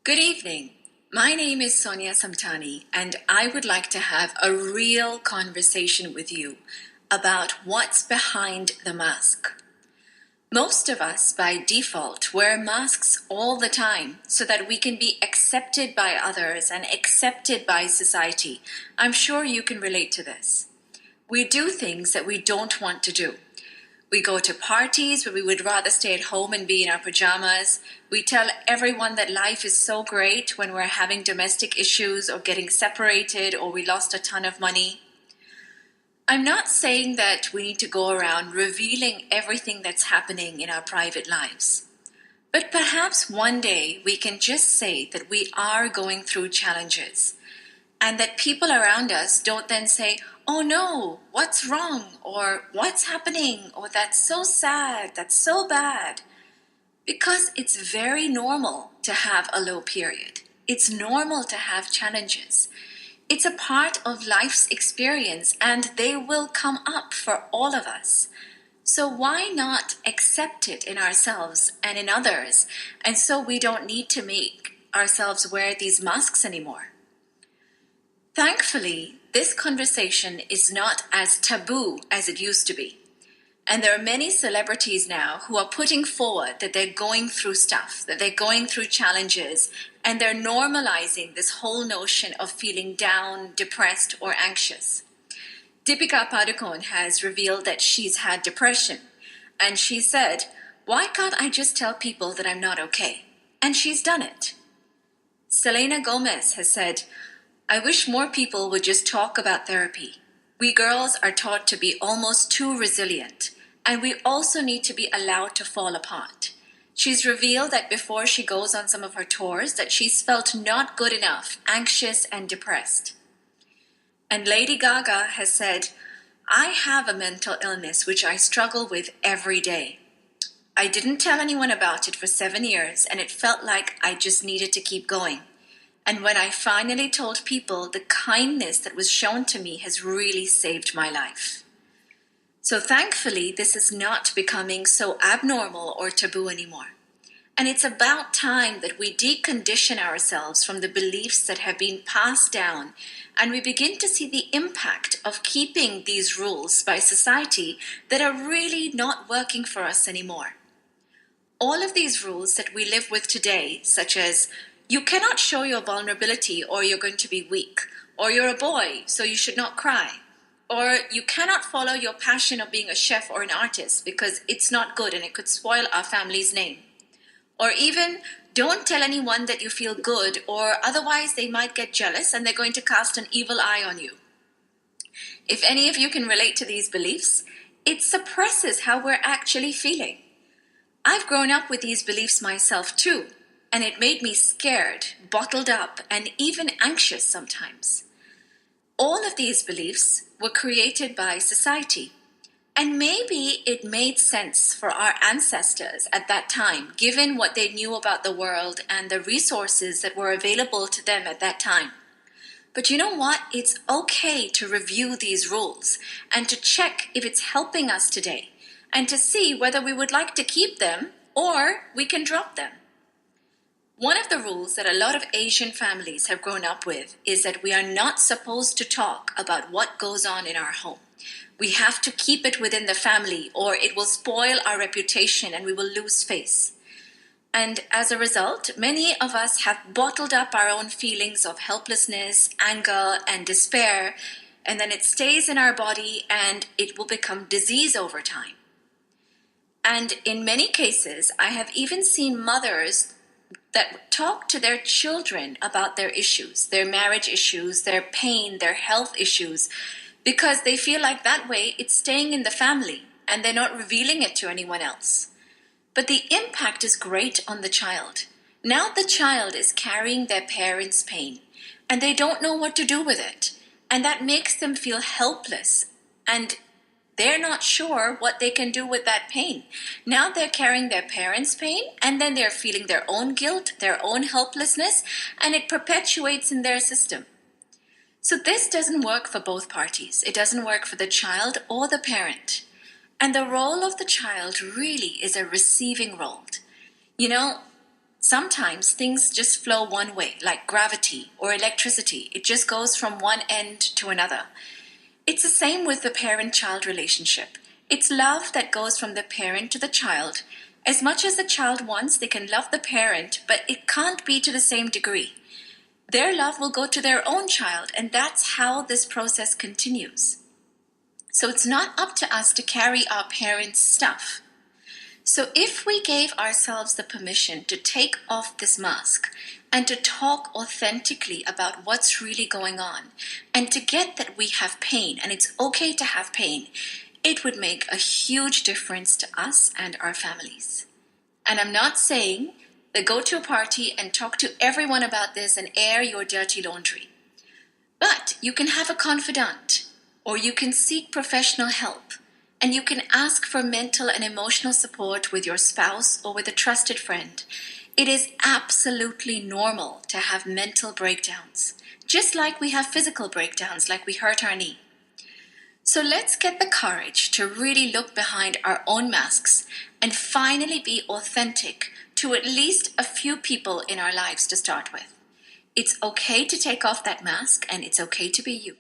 Good evening. My name is Sonia Samtani, and I would like to have a real conversation with you about what's behind the mask. Most of us, by default, wear masks all the time so that we can be accepted by others and accepted by society. I'm sure you can relate to this. We do things that we don't want to do. We go to parties where we would rather stay at home and be in our pajamas. We tell everyone that life is so great when we're having domestic issues or getting separated or we lost a ton of money. I'm not saying that we need to go around revealing everything that's happening in our private lives. But perhaps one day we can just say that we are going through challenges and that people around us don't then say, "Oh no, what's wrong?" or "What's happening?" or "That's so sad, that's so bad." Because it's very normal to have a low period. It's normal to have challenges. It's a part of life's experience and they will come up for all of us. So why not accept it in ourselves and in others, and so we don't need to make ourselves wear these masks anymore? Thankfully, this conversation is not as taboo as it used to be. And there are many celebrities now who are putting forward that they're going through stuff, that they're going through challenges, and they're normalizing this whole notion of feeling down, depressed, or anxious. Deepika Padukone has revealed that she's had depression, and she said, "Why can't I just tell people that I'm not okay?" And she's done it. Selena Gomez has said, "I wish more people would just talk about therapy. We girls are taught to be almost too resilient, and we also need to be allowed to fall apart." She's revealed that before she goes on some of her tours that she's felt not good enough, anxious and depressed. And Lady Gaga has said, "I have a mental illness which I struggle with every day. I didn't tell anyone about it for 7 years, and it felt like I just needed to keep going. And when I finally told people, the kindness that was shown to me has really saved my life." So thankfully, this is not becoming so abnormal or taboo anymore. And it's about time that we decondition ourselves from the beliefs that have been passed down, and we begin to see the impact of keeping these rules by society that are really not working for us anymore. All of these rules that we live with today, such as you cannot show your vulnerability or you're going to be weak, or you're a boy, so you should not cry, or you cannot follow your passion of being a chef or an artist because it's not good and it could spoil our family's name, or even don't tell anyone that you feel good or otherwise they might get jealous and they're going to cast an evil eye on you. If any of you can relate to these beliefs, it suppresses how we're actually feeling. I've grown up with these beliefs myself too, and it made me scared, bottled up, and even anxious sometimes. All of these beliefs were created by society. And maybe it made sense for our ancestors at that time, given what they knew about the world and the resources that were available to them at that time. But you know what? It's okay to review these rules and to check if it's helping us today and to see whether we would like to keep them or we can drop them. One of the rules that a lot of Asian families have grown up with is that we are not supposed to talk about what goes on in our home. We have to keep it within the family or it will spoil our reputation and we will lose face. And as a result, many of us have bottled up our own feelings of helplessness, anger, and despair, and then it stays in our body and it will become disease over time. And in many cases, I have even seen mothers that talk to their children about their issues, their marriage issues, their pain, their health issues, because they feel like that way it's staying in the family and they're not revealing it to anyone else. But the impact is great on the child. Now the child is carrying their parents' pain and they don't know what to do with it. And that makes them feel helpless and they're not sure what they can do with that pain. Now they're carrying their parents' pain and then they're feeling their own guilt, their own helplessness, and it perpetuates in their system. So this doesn't work for both parties. It doesn't work for the child or the parent. And the role of the child really is a receiving role. You know, Sometimes things just flow one way, like gravity or electricity. It just goes from one end to another. It's the same with the parent-child relationship. It's love that goes from the parent to the child. As much as the child wants, they can love the parent, but it can't be to the same degree. Their love will go to their own child, and that's how this process continues. So it's not up to us to carry our parents' stuff. So if we gave ourselves the permission to take off this mask and to talk authentically about what's really going on and to get that we have pain and it's okay to have pain, it would make a huge difference to us and our families. And I'm not saying that go to a party and talk to everyone about this and air your dirty laundry. But you can have a confidant, or you can seek professional help, and you can ask for mental and emotional support with your spouse or with a trusted friend. It is absolutely normal to have mental breakdowns, just like we have physical breakdowns, like we hurt our knee. So let's get the courage to really look behind our own masks and finally be authentic to at least a few people in our lives to start with. It's okay to take off that mask, and it's okay to be you.